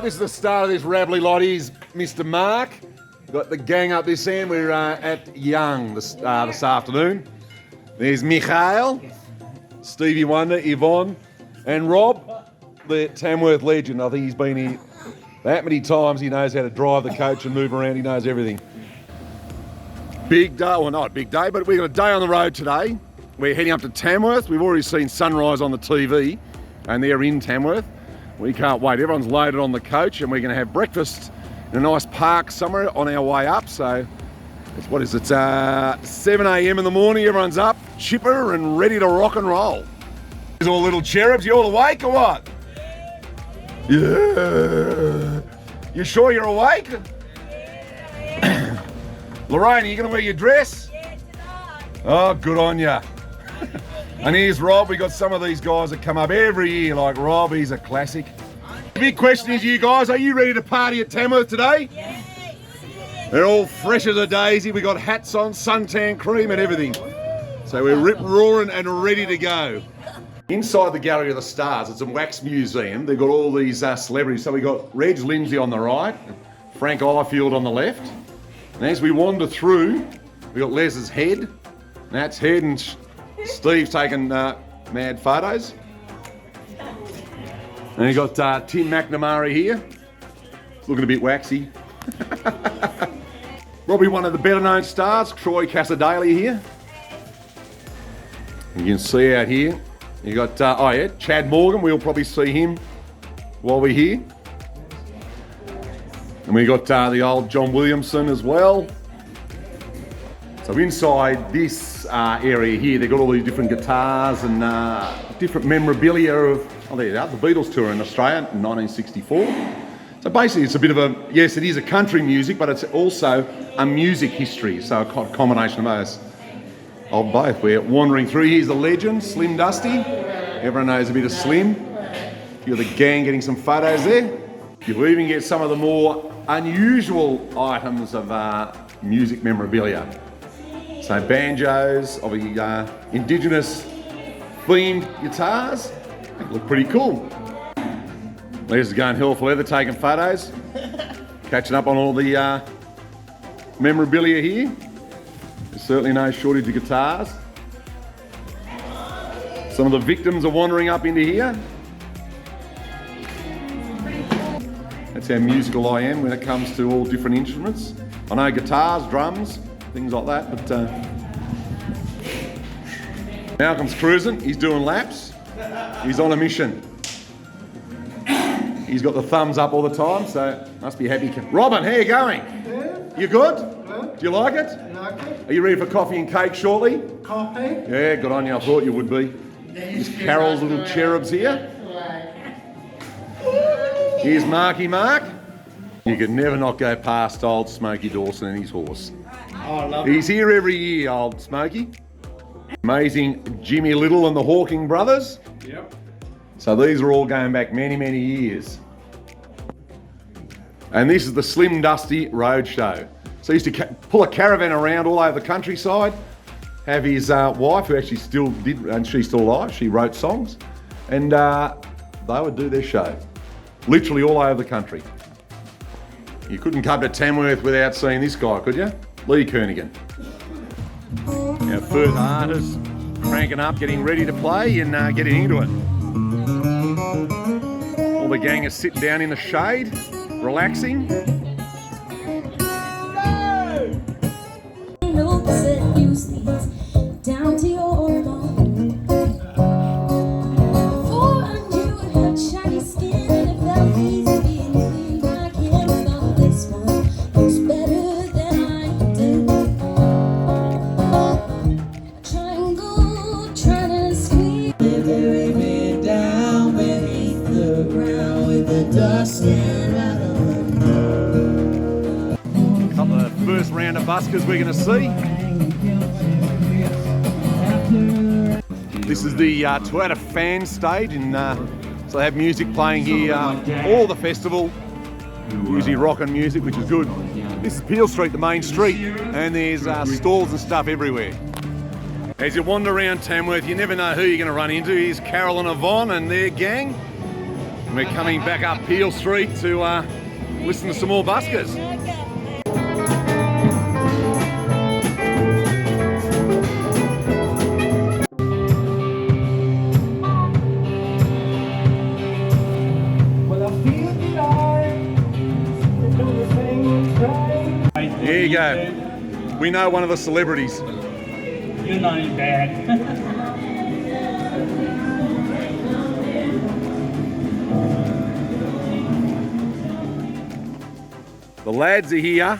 Right, this is the start of this rabbly lot. Here's Mr. Mark. Got the gang up this end. We're at Young this afternoon. There's Mikhail, Stevie Wonder, Yvonne, and Rob, the Tamworth legend. I think he's been here that many times. He knows how to drive the coach and move around. He knows everything. Big day, well not a big day, but we've got a day on the road today. We're heading up to Tamworth. We've already seen sunrise on the TV, and they're in Tamworth. We can't wait. Everyone's loaded on the coach, and we're going to have breakfast in a nice park somewhere on our way up. So, it's 7 a.m. in the morning. Everyone's up, chipper, and ready to rock and roll. There's all little cherubs. You all awake or what? Yeah. You sure you're awake? Lorraine, are you going to wear your dress? Yeah, tonight. Oh, good on ya. And here's Rob. We got some of these guys that come up every year, like Rob. He's a classic. The big question is, you guys, are you ready to party at Tamworth today? Yes. They're all fresh as a daisy. We got hats on, suntan cream and everything. So we're rip-roaring and ready to go. Inside the Gallery of the Stars, it's a wax museum. They've got all these celebrities. So we got Reg Lindsay on the right, Frank Ifield on the left. And as we wander through, we got Les's head. Nat's head, and Steve's taking mad photos. And you got Tim McNamara here, looking a bit waxy. Probably one of the better known stars, Troy Casadale here. You can see out here, you got, Chad Morgan. We'll probably see him while we're here. And we got the old John Williamson as well. So inside this area here, they've got all these different guitars and different memorabilia of, there you are, the Beatles tour in Australia in 1964. So basically it's a bit of a, yes, it is a country music, but it's also a music history. So a combination of those, of both. We're wandering through. Here's the legend, Slim Dusty. Everyone knows a bit of Slim. You're the gang getting some photos there. You'll even get some of the more unusual items of music memorabilia. So banjos, obviously Indigenous themed guitars. They look pretty cool. Les is going hell for leather, taking photos. Catching up on all the memorabilia here. There's certainly no shortage of guitars. Some of the victims are wandering up into here. That's how musical I am when it comes to all different instruments. I know guitars, drums, things like that, but Malcolm's cruising. He's doing laps. He's on a mission. He's got the thumbs up all the time, so must be happy. Robin, how you going? Yeah. You good? Good. Do you like it? I like it. Are you ready for coffee and cake shortly? Coffee. Yeah, good on you. I thought you would be. Here's Carol's little cherubs here. Here's Marky Mark. You could never not go past old Smokey Dawson and his horse. Oh, I love He's here every year, old Smokey. Amazing Jimmy Little and the Hawking brothers. Yep. So these are all going back many, many years. And this is the Slim Dusty Roadshow. So he used to pull a caravan around all over the countryside, have his wife, who actually still did, and she's still alive, she wrote songs, and they would do their show. Literally all over the country. You couldn't come to Tamworth without seeing this guy, could you? Lee Kernaghan. Our first artist cranking up, getting ready to play and getting into it. All the gang is sitting down in the shade, relaxing. Down to your bone. For I knew it had shiny skin and it felt easy being clean. I can't stop this one. Looks better than I do. A triangle trying to squeeze. Bury me down beneath the ground with the dust and rattle. A couple of first round of buskers we're going to see. This is the Tuatta fan stage, and so they have music playing here all the festival. Usually rockin' music, which is good. This is Peel Street, the main street, and there's stalls and stuff everywhere. As you wander around Tamworth, you never know who you're going to run into. Here's Carol and Yvonne and their gang. We're coming back up Peel Street to listen to some more buskers. Here you go. We know one of the celebrities. You know your dad. The lads are here,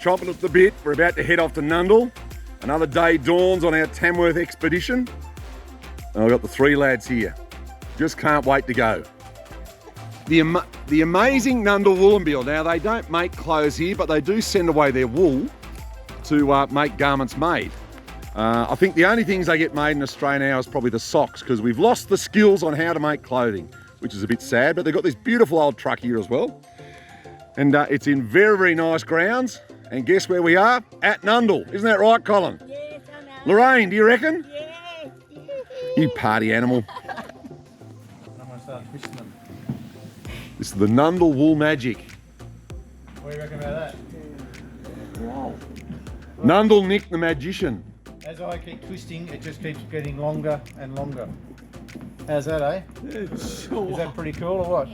chomping at the bit. We're about to head off to Nundle. Another day dawns on our Tamworth expedition. And I've got the three lads here. Just can't wait to go. The amazing Nundle Woolen Mill. Now, they don't make clothes here, but they do send away their wool to make garments made. I think the only things they get made in Australia now is probably the socks, because we've lost the skills on how to make clothing, which is a bit sad, but they've got this beautiful old truck here as well. And it's in very, very nice grounds. And guess where we are? At Nundle. Isn't that right, Colin? Yes, I know. Lorraine, do you reckon? Yes. You party animal. I'm going to start twisting them. This is the Nundle Wool Magic. What do you reckon about that? Wow. Nundle Nick the Magician. As I keep twisting, it just keeps getting longer and longer. How's that, eh? Is that pretty cool or what?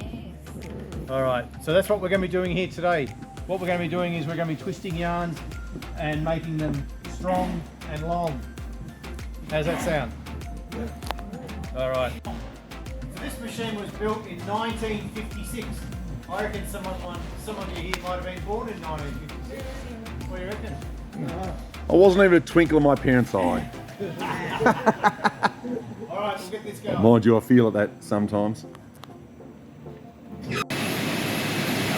All right, so that's what we're going to be doing here today. What we're going to be doing is we're going to be twisting yarns and making them strong and long. How's that sound? All right. So this machine was built in 1956. I reckon some of you here might have been born in 1956. What do you reckon? I wasn't even a twinkle in my parents' eye. All right, we'll get this going. Mind you, I feel that sometimes.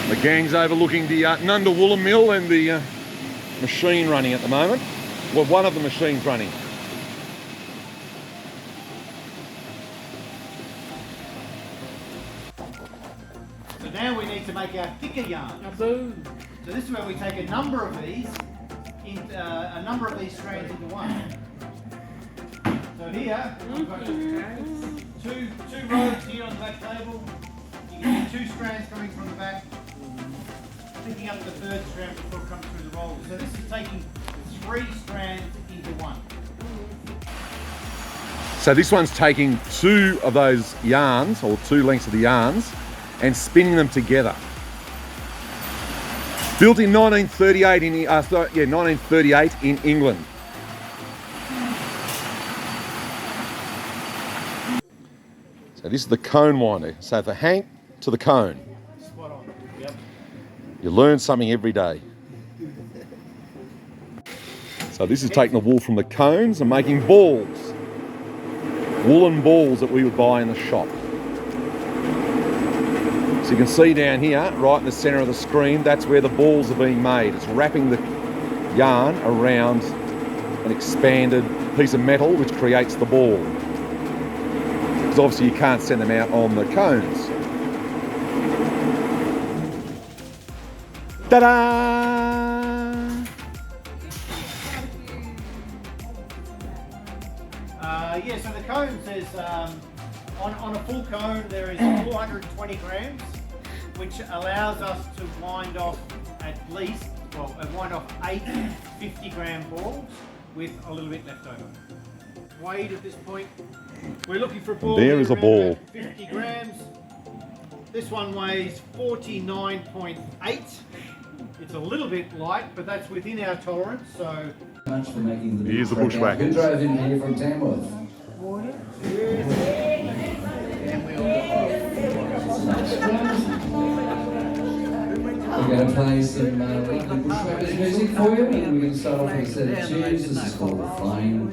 The gang's overlooking the Nundle Woolen Mill and the machine running at the moment. Well, one of the machines running. So now we need to make our thicker yarn. So this is where we take a number of these strands into one. So here we've got two rows here on the back table. You can see two strands coming from the back, picking up the third strand before it comes through the roller. So this is taking 3 strands into one. So this one's taking 2 of those yarns, or 2 lengths of the yarns, and spinning them together. Built in 1938 in England. So this is the cone winder. So for Hank to the cone. Spot on. Yep. You learn something every day. So this is taking the wool from the cones and making balls. Woolen balls that we would buy in the shop. So you can see down here, right in the centre of the screen, that's where the balls are being made. It's wrapping the yarn around an expanded piece of metal which creates the ball. Because obviously you can't send them out on the cones. Ta-da! Yeah, so the cone says on a full cone there is 420 grams, which allows us to wind off at least, wind off 8 50-gram balls with a little bit left over. Weighed at this point, we're looking for a ball. There is a ball. 50 grams. This one weighs 49.8. It's a little bit light, but that's within our tolerance, so... Much for making the Here's the trek out. bushwhackers. Who drove in here from Tamworth? We're going to play some lovely bushwhackers music for you, and we're going to start off with a set of tunes. This is called Flying.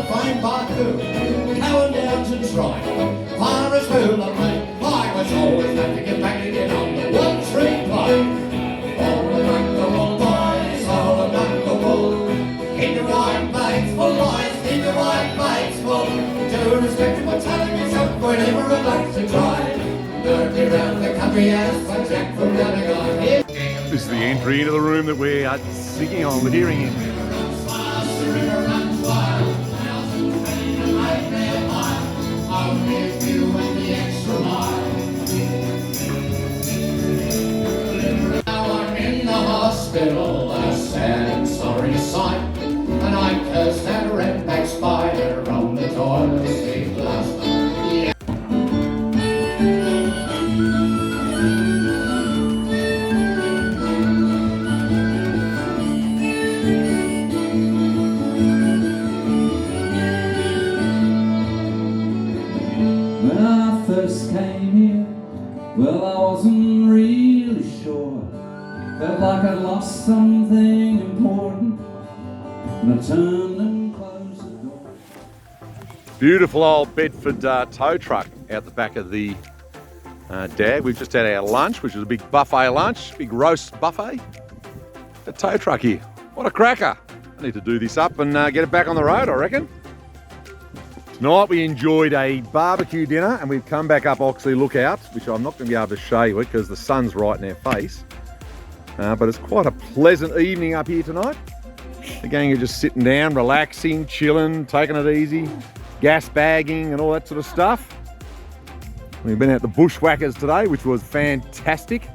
Fine Baku, going down to try. Far as full of rain, I was always happy to get back This is the entry into the room that we are singing on, the hearing in. Hospital, a sad and sorry sight, and I cursed that redback spider on the toilet seat last night. When I first came here, well, I wasn't really sure. Felt like I'd lost something important, and I turned and closed the door. Beautiful old Bedford tow truck out the back of the DAG. We've just had our lunch, which was a big buffet lunch, big roast buffet. The tow truck here, what a cracker. I need to do this up and get it back on the road, I reckon. Tonight we enjoyed a barbecue dinner and we've come back up Oxley Lookout, which I'm not going to be able to show you because the sun's right in our face. But it's quite a pleasant evening up here tonight. The gang are just sitting down, relaxing, chilling, taking it easy, gas bagging and all that sort of stuff. We've been out the bushwhackers today, which was fantastic.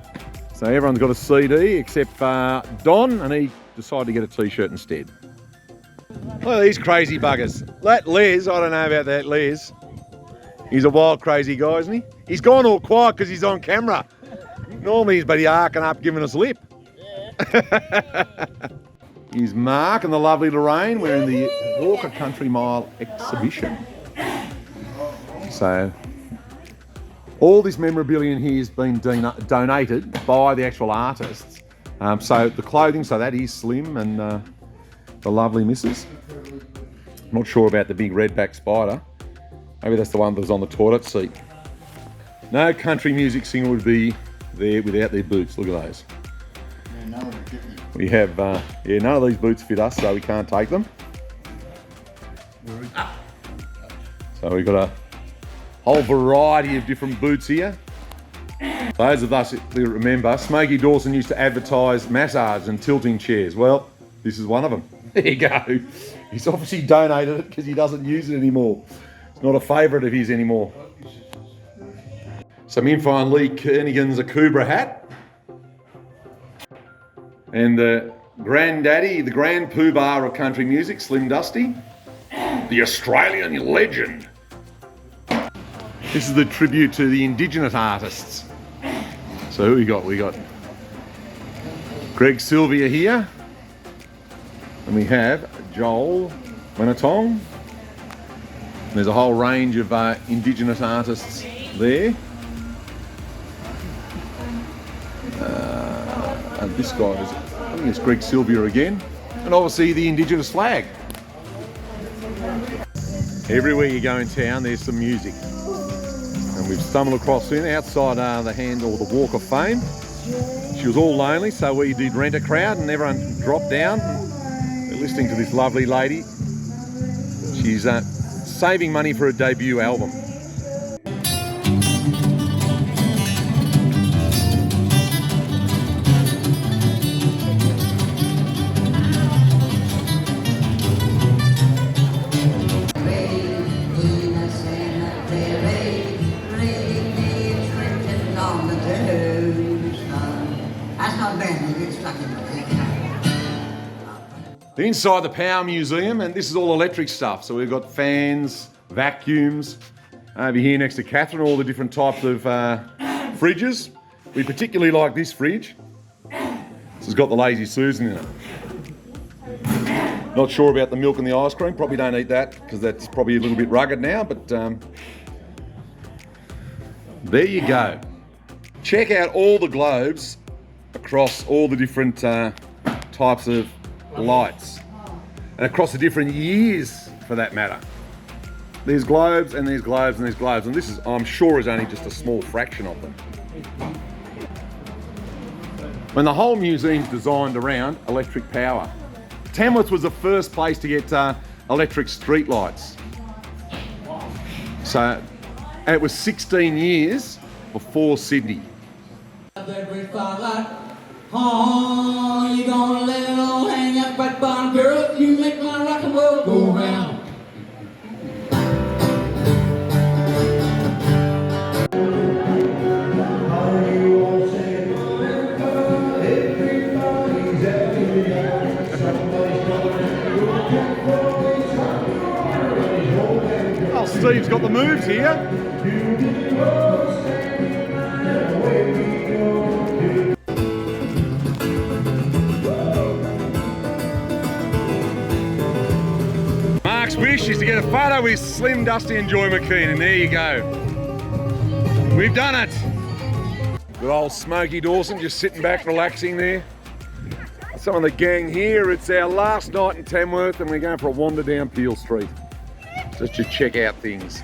So everyone's got a CD except Don, and he decided to get a t-shirt instead. Look at these crazy buggers. That Les, I don't know about that Les. He's a wild crazy guy, isn't he? He's gone all quiet because he's on camera. Normally he's bloody arcing up giving us lip. Here's Mark and the lovely Lorraine. We're in the Walker Country Mile exhibition. So all this memorabilia in here has been donated by the actual artists. So the clothing, so that is Slim and the lovely missus. Not sure about the big redback spider. Maybe that's the one that was on the toilet seat. No country music singer would be there without their boots. Look at those. We have, none of these boots fit us, so we can't take them. So we've got a whole variety of different boots here. Those of us that remember, Smokey Dawson used to advertise massage and tilting chairs. Well, this is one of them. There you go. He's obviously donated it because he doesn't use it anymore. It's not a favourite of his anymore. Some info on Lee Kernighan's Akubra hat. And the granddaddy, the grand poobah of country music, Slim Dusty. The Australian legend. This is the tribute to the Indigenous artists. So who we got? We got Greg Sylvia here. And we have Joel Wenatong. There's a whole range of Indigenous artists there. And this guy is, I think it's Greg Sylvia again. And obviously the Indigenous flag. Everywhere you go in town, there's some music. And we've stumbled across in outside the handle, the Walk of Fame. She was all lonely, so we did rent a crowd and everyone dropped down. They're listening to this lovely lady. She's saving money for a debut album. Inside the Power Museum, and this is all electric stuff. So we've got fans, vacuums. Over here next to Catherine, all the different types of fridges. We particularly like this fridge. This has got the Lazy Susan in it. Not sure about the milk and the ice cream. Probably don't eat that because that's probably a little bit rugged now, but there you go. Check out all the globes across all the different types of lights and across the different years for that matter. There's globes and there's globes and there's globes, and this is, I'm sure, is only just a small fraction of them. When the whole museum's designed around electric power. Tamworth was the first place to get electric street lights. So, and it was 16 years before Sydney. Every fella, oh, you gonna let it all hang up, but bond girl, you make my rock and roll go round. Oh, Steve's got the moves here. Mark's wish is to get a photo with Slim, Dusty and Joy McKean, and there you go. We've done it. Good old Smokey Dawson just sitting back relaxing there. Some of the gang here. It's our last night in Tamworth and we're going for a wander down Peel Street just to check out things.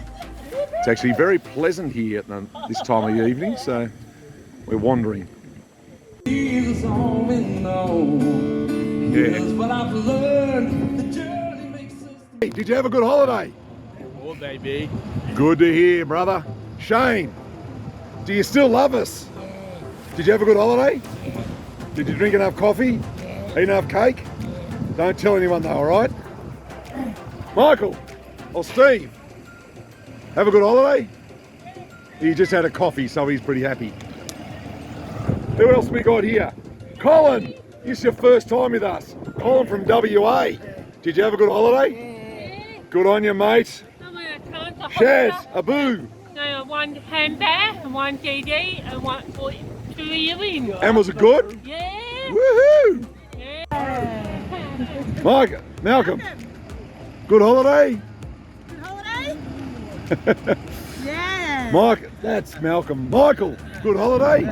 It's actually very pleasant here at this time of the evening, so we're wandering. Jesus, all we know. Yeah. But I've learned the journey makes us. Hey, did you have a good holiday? Oh, baby. Good to hear, brother. Shane, do you still love us? Did you have a good holiday? Did you drink enough coffee? Eat enough cake? Don't tell anyone though, all right? Michael or Steve, have a good holiday? He just had a coffee, so he's pretty happy. Who else we got here? Colin, this is your first time with us. Colin from WA. Did you have a good holiday? Good on you, mate. Shaz, Abu. No, one handbag, and one DD, and one for 2 earrings. And was it good? Yeah. Woohoo! Mike, Malcolm, good holiday? Good holiday? Yeah. Mike, that's Malcolm. Michael, good holiday?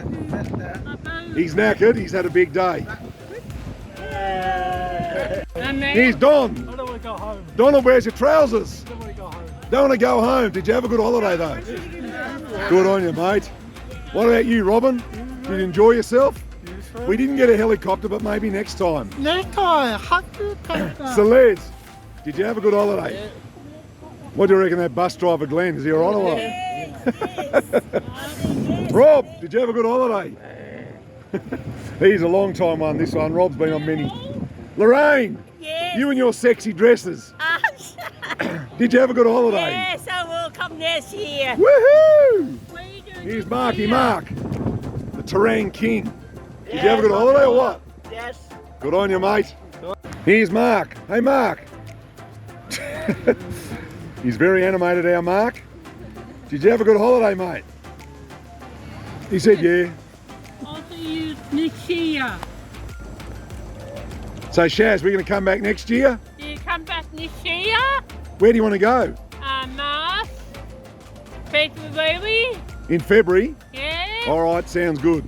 He's knackered, he's had a big day. And then, Here's Don. I don't want to go home. Donald, where's your trousers? I don't want to go home. Don't want to go home. Did you have a good holiday though? Good on you, mate. What about you, Robin? Did you enjoy yourself? We didn't get a helicopter, but maybe next time. Next time, helicopter. So Les, did you have a good holiday? What do you reckon that bus driver Glenn, is he alright or what? Rob, did you have a good holiday? He's a long time one, this one. Rob's been on many. Lorraine, Yes. you and your sexy dresses. Did you have a good holiday? Yes, I will come next year. Woohoo! what are you doing Here's this Marky year? Mark, the Terrain King. Did you have a good holiday or what? Yes. Good on you, mate. Here's Mark. Hey, Mark. He's very animated, our Mark. Did you have a good holiday, mate? He said, yeah. I'll see you next year. So, Shaz, we're going to come back next year? Do you come back next year? Where do you want to go? March, February. In February? Yeah. All right, sounds good.